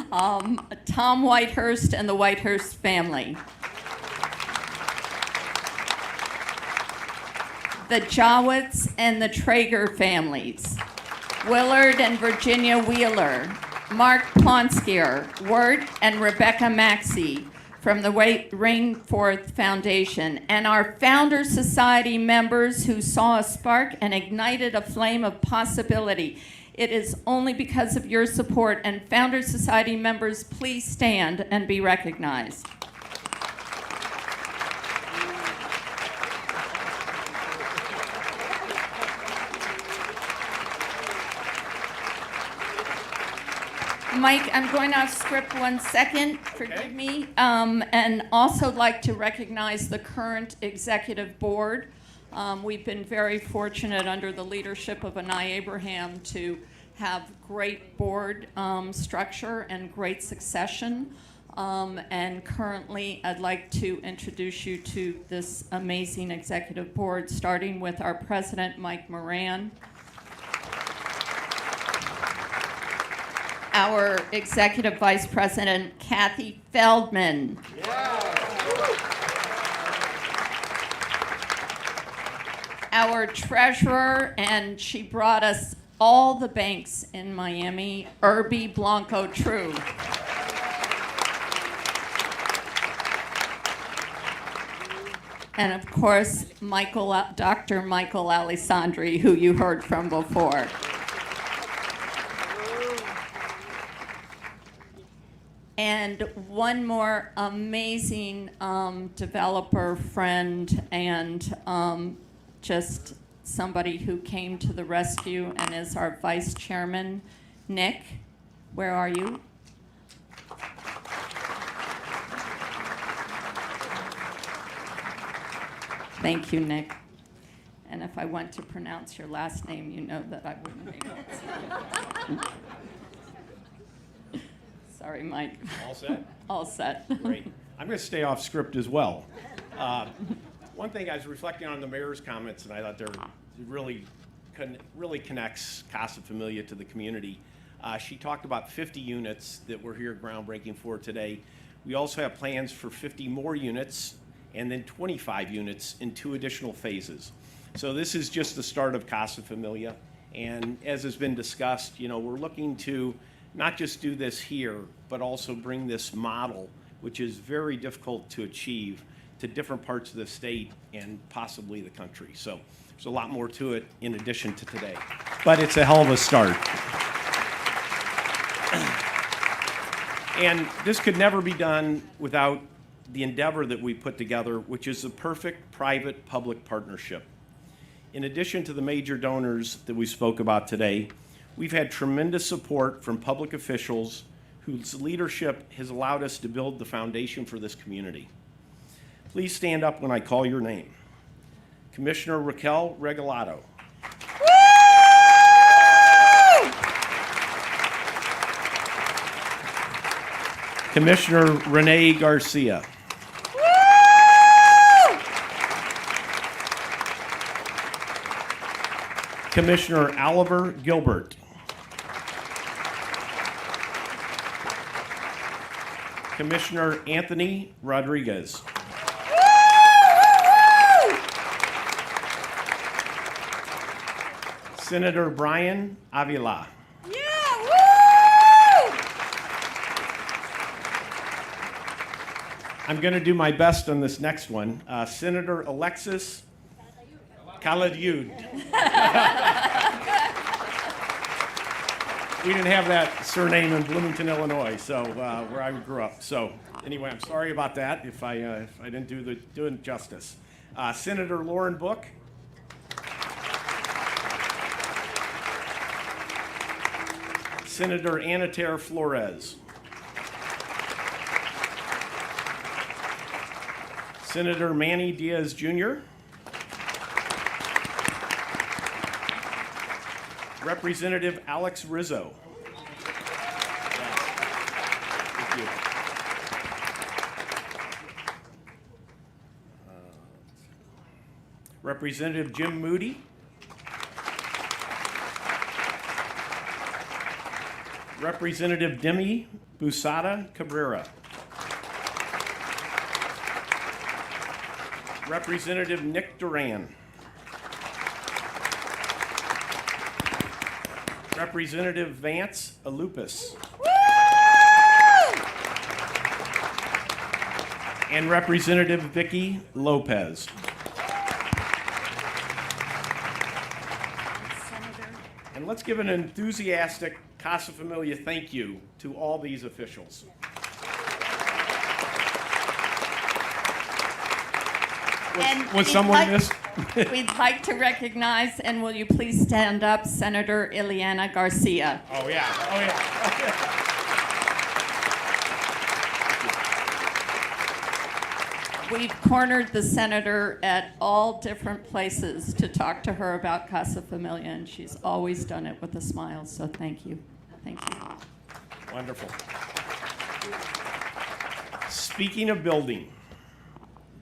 Tom Whitehurst and the Whitehurst family. The Jowitz and the Traeger families. Willard and Virginia Wheeler. Mark Plonskier, Wirt and Rebecca Maxey from the Rainforth Foundation, and our Founder Society members who saw a spark and ignited a flame of possibility. It is only because of your support, and Founder Society members, please stand and be recognized. Mike, I'm going off script 1 second, forgive me, and also like to recognize the current executive board. We've been very fortunate under the leadership of Anai Abraham to have great board structure and great succession. And currently, I'd like to introduce you to this amazing executive board, starting with our president, Mike Moran. Our Executive Vice President, Kathy Feldman. Our Treasurer, and she brought us all the banks in Miami, Irby Blanco True. And of course, Dr. Michael Alessandri, who you heard from before. And one more amazing developer friend and just somebody who came to the rescue and is our vice chairman, Nick. Where are you? Thank you, Nick. And if I went to pronounce your last name, you know that I wouldn't be able to. Sorry, Mike. All set? All set. Great. I'm going to stay off script as well. One thing I was reflecting on the mayor's comments, and I thought really connects Casa Familia to the community. She talked about 50 units that we're here groundbreaking for today. We also have plans for 50 more units and then 25 units in 2 additional phases. So this is just the start of Casa Familia. And as has been discussed, we're looking to not just do this here, but also bring this model, which is very difficult to achieve, to different parts of the state and possibly the country. So there's a lot more to it in addition to today. But it's a hell of a start. And this could never be done without the endeavor that we put together, which is the perfect private-public partnership. In addition to the major donors that we spoke about today, we've had tremendous support from public officials whose leadership has allowed us to build the foundation for this community. Please stand up when I call your name. Commissioner Raquel Regalado. Commissioner Renee Garcia. Commissioner Oliver Gilbert. Commissioner Anthony Rodriguez. Senator Brian Avila. I'm going to do my best on this next one. Senator Alexis Khalid. We didn't have that surname in Bloomington, Illinois, so where I grew up. So anyway, I'm sorry about that if I didn't do it justice. Senator Lauren Book. Senator Anater Flores. Senator Manny Diaz Jr. Representative Alex Rizzo. Thank you. Representative Jim Moody. Representative Demi Busada Cabrera. Representative Nick Duran. Representative Vance Alupis. And Representative Vicky Lopez. And let's give an enthusiastic Casa Familia thank you to all these officials. Was someone missed? We'd like to recognize, and will you please stand up, Senator Ileana Garcia. Oh, yeah. Oh, yeah. We've cornered the senator at all different places to talk to her about Casa Familia, and she's always done it with a smile, so thank you. Thank you. Wonderful. Speaking of building,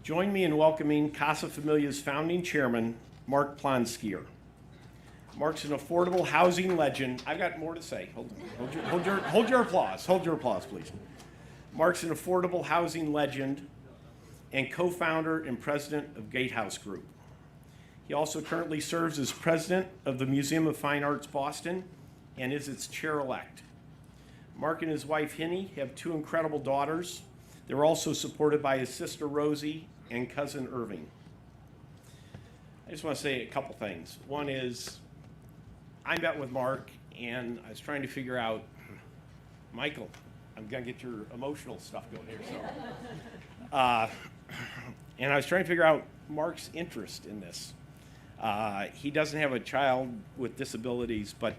join me in welcoming Casa Familia's founding chairman, Mark Plonskier. Mark's an affordable housing legend. I've got more to say. Hold your applause. Hold your applause, please. Mark's an affordable housing legend and co-founder and president of Gatehouse Group. He also currently serves as president of the Museum of Fine Arts Boston and is its chair-elect. Mark and his wife, Hinnie, have two incredible daughters. They're also supported by his sister, Rosie, and cousin, Irving. I just want to say a couple things. One is, I met with Mark, and I was trying to figure out, Michael, I'm going to get your emotional stuff going here. And I was trying to figure out Mark's interest in this. He doesn't have a child with disabilities, but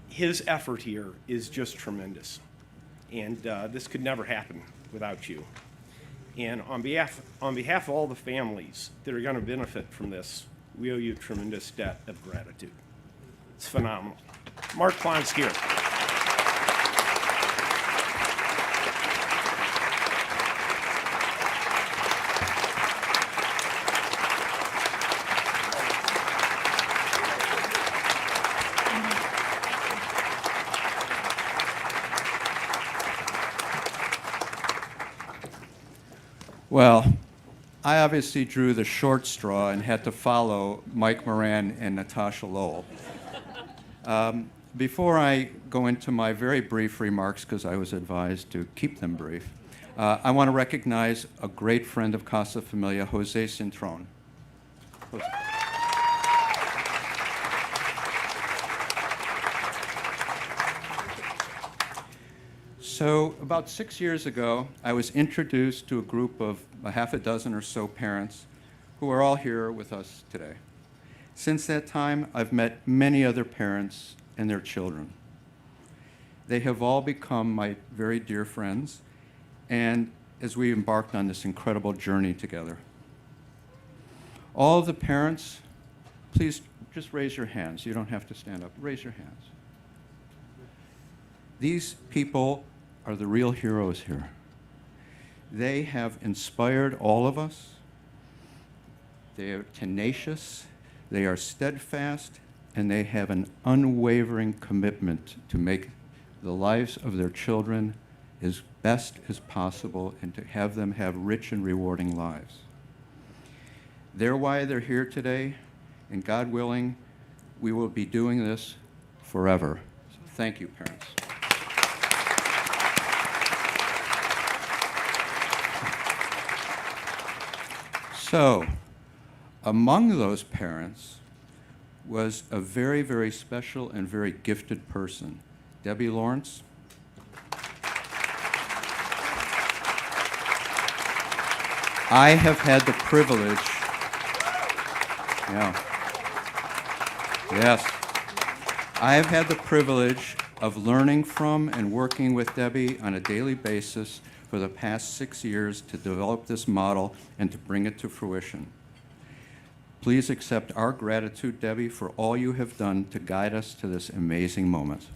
his effort here is just tremendous. And this could never happen without you. And on behalf of all the families that are going to benefit from this, we owe you a tremendous debt of gratitude. It's phenomenal. Mark Plonskier. Well, I obviously drew the short straw and had to follow Mike Moran and Natasha Lowell. Before I go into my very brief remarks, because I was advised to keep them brief, I want to recognize a great friend of Casa Familia, Jose Cintron. Jose. So about 6 years ago, I was introduced to a group of a half a dozen or so parents who are all here with us today. Since that time, I've met many other parents and their children. They have all become my very dear friends, and as we embarked on this incredible journey together. All of the parents, please just raise your hands. You don't have to stand up. Raise your hands. These people are the real heroes here. They have inspired all of us. They are tenacious, they are steadfast, and they have an unwavering commitment to make the lives of their children as best as possible and to have them have rich and rewarding lives. They're why they're here today, and God willing, we will be doing this forever. So thank you, parents. So, among those parents was a very, very special and very gifted person, Debbie Lawrence. I have had the privilege, I have had the privilege of learning from and working with Debbie on a daily basis for the past 6 years to develop this model and to bring it to fruition. Please accept our gratitude, Debbie, for all you have done to guide us to this amazing moment.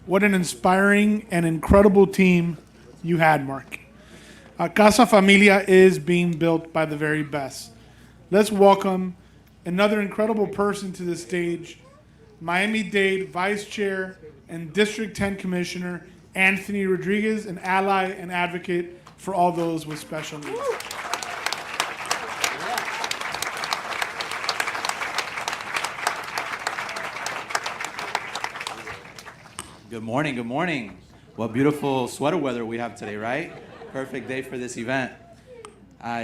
What an inspiring and incredible team you had, Mark. Casa Familia is being built by the very best. Let's welcome another incredible person to the stage, Miami-Dade Vice Chair and District 10 Commissioner Anthony Rodriguez, an ally and advocate for all those with special needs. Good morning, good morning. What beautiful sweater weather we have today, right? Perfect day for this event. I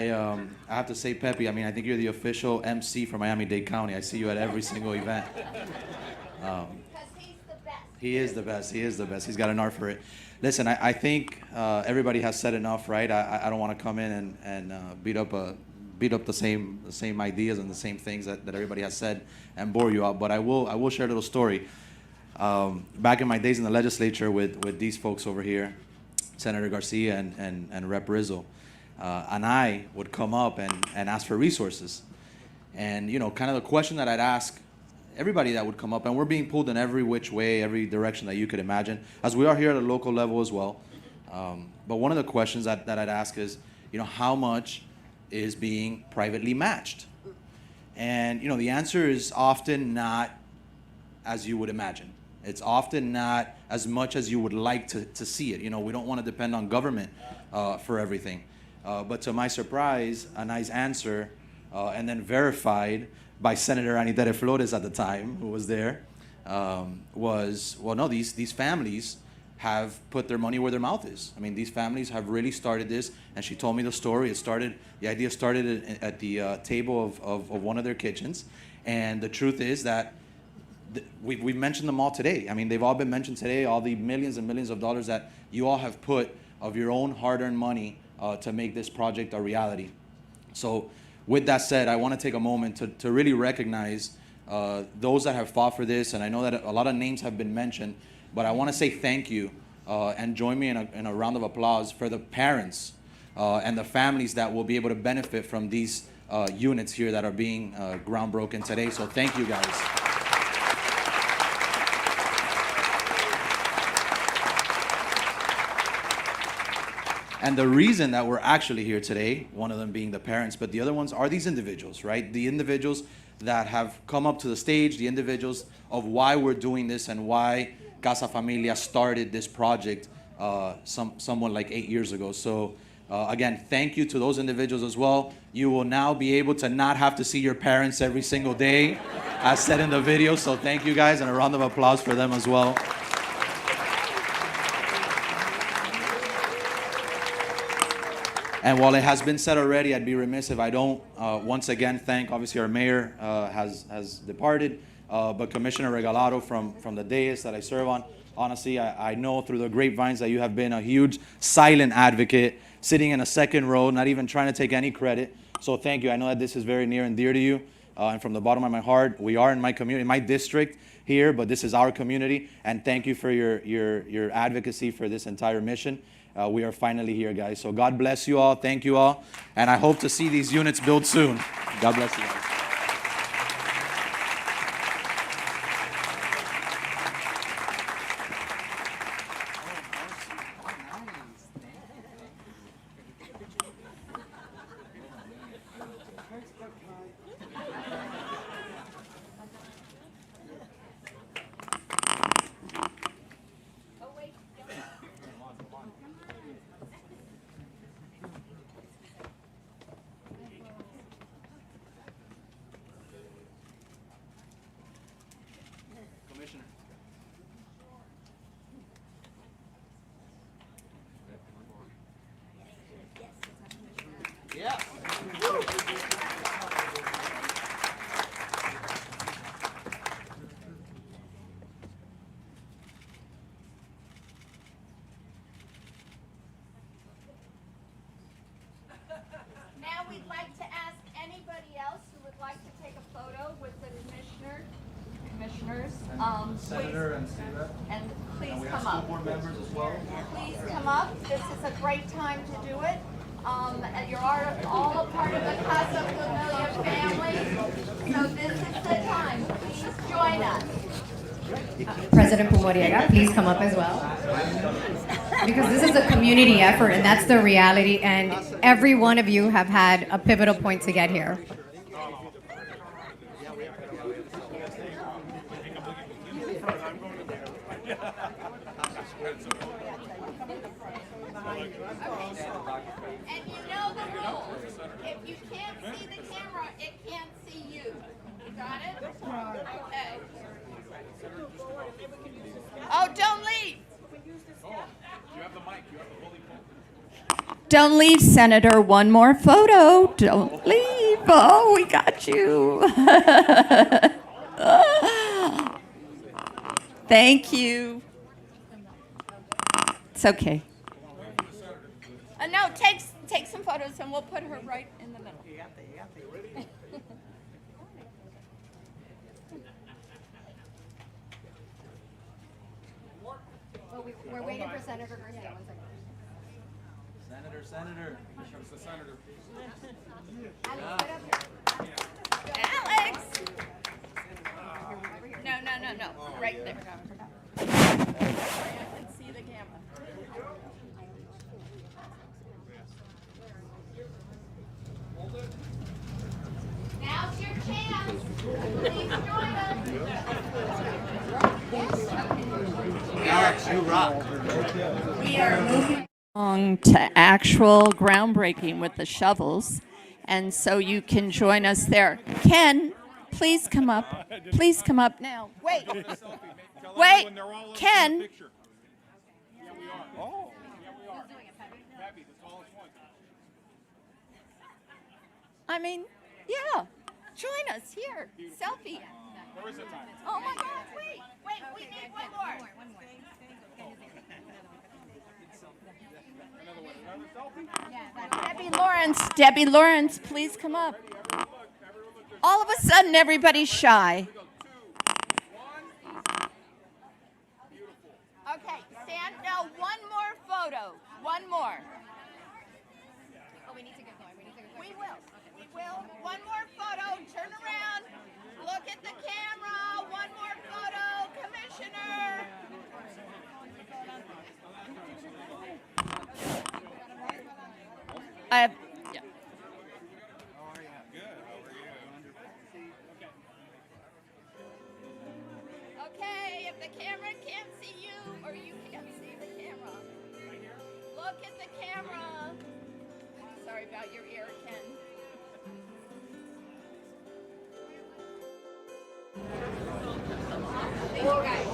have to say, Pepe, I think you're the official MC for Miami-Dade County. I see you at every single event. He is the best, he is the best. He's got an art for it. Listen, I think everybody has said enough, right? I don't want to come in and beat up the same ideas and the same things that everybody has said and bore you out, but I will share a little story. Back in my days in the legislature with these folks over here, Senator Garcia and Rep. Rizzo, and I would come up and ask for resources. And, kind of the question that I'd ask everybody that would come up, and we're being pulled in every which way, every direction that you could imagine, as we are here at a local level as well. But one of the questions that I'd ask is, how much is being privately matched? And, the answer is often not as you would imagine. It's often not as much as you would like to see it. We don't want to depend on government for everything. But to my surprise, a nice answer, and then verified by Senator Anita Flores at the time, who was there, was, well, no, these families have put their money where their mouth is. These families have really started this, and she told me the story. The idea started at the table of one of their kitchens, and the truth is that we've mentioned them all today. They've all been mentioned today, all the millions and millions of dollars that you all have put of your own hard-earned money to make this project a reality. So with that said, I want to take a moment to really recognize those that have fought for this, and I know that a lot of names have been mentioned, but I want to say thank you and join me in a round of applause for the parents and the families that will be able to benefit from these units here that are being groundbroken today. So thank you guys. And the reason that we're actually here today, one of them being the parents, but the other ones are these individuals, right? The individuals that have come up to the stage, the individuals of why we're doing this and why Casa Familia started this project somewhat like 8 years ago. So again, thank you to those individuals as well. You will now be able to not have to see your parents every single day, as said in the video. So thank you guys, and a round of applause for them as well. And while it has been said already, I'd be remiss if I don't once again thank, obviously our mayor has departed, but Commissioner Regalado from the dais that I serve on. Honestly, I know through the grapevines that you have been a huge silent advocate, sitting in a second row, not even trying to take any credit. So thank you. I know that this is very near and dear to you. And from the bottom of my heart, we are in my community, my district here, but this is our community. And thank you for your advocacy for this entire mission. We are finally here, guys. So God bless you all. Thank you all. And I hope to see these units built soon. God bless you guys. Yeah. Now we'd like to ask anybody else who would like to take a photo with the commissioners. Senator and Steve. And please we come have school up. board members as well. Please come up. This is a great time to do it. And you're all a part of the Casa Familia family. So this is the time. Please join us. President Pumoriega, please come up as well. Because this is a community effort, and that's the reality, and every one of you have had a pivotal point to get here. And you know the rules. If you can't see the camera, it can't see you. You got it? Okay. Oh, don't leave. Don't leave, Senator. One more photo. Don't leave. Oh, we got you. Thank you. It's okay. No, take some photos and we'll put her right in the middle. Well, we're waiting for Senator Garcia. 1 second. Senator. Alex! No. Right there. I can see the camera. Now's your chance. Please join us. Alex, you rock. We are moving along to actual groundbreaking with the shovels, and so you can join us there. Ken, please come up. Please come up now. Wait. Ken. I mean, yeah. Join us here. Selfie. Oh my God, wait, we need one more. Debbie Lawrence, please come up. All of a sudden, everybody's shy. Okay, stand. No, one more photo. One more. Oh, we need to get going. We will. We will. One more photo. Turn around. Look at the camera. One more photo. Commissioner. I have. Yeah. Okay, if the camera can't see you or you can't see the camera, look at the camera. Sorry about your ear, Ken. Thank you, guys.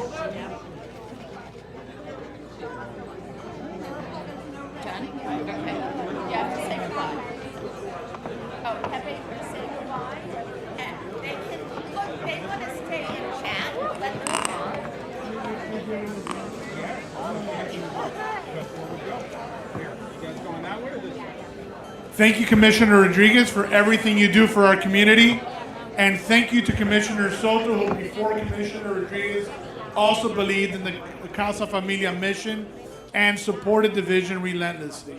Jen? Okay. You have to say goodbye. Oh, Pepe, say goodbye. And they can look, they want to stay in chat. Let them Thank you, Commissioner Rodriguez, for everything you do for our community. And thank you to Commissioner Soto, who before Commissioner Rodriguez also believed in the Casa Familia mission and supported the vision relentlessly.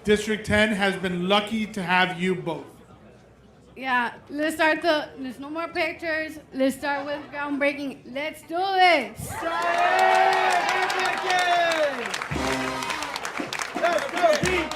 District 10 has been lucky to have you both. Yeah, there's no more pictures. Let's start with groundbreaking. Let's do this. Let's go, Pete.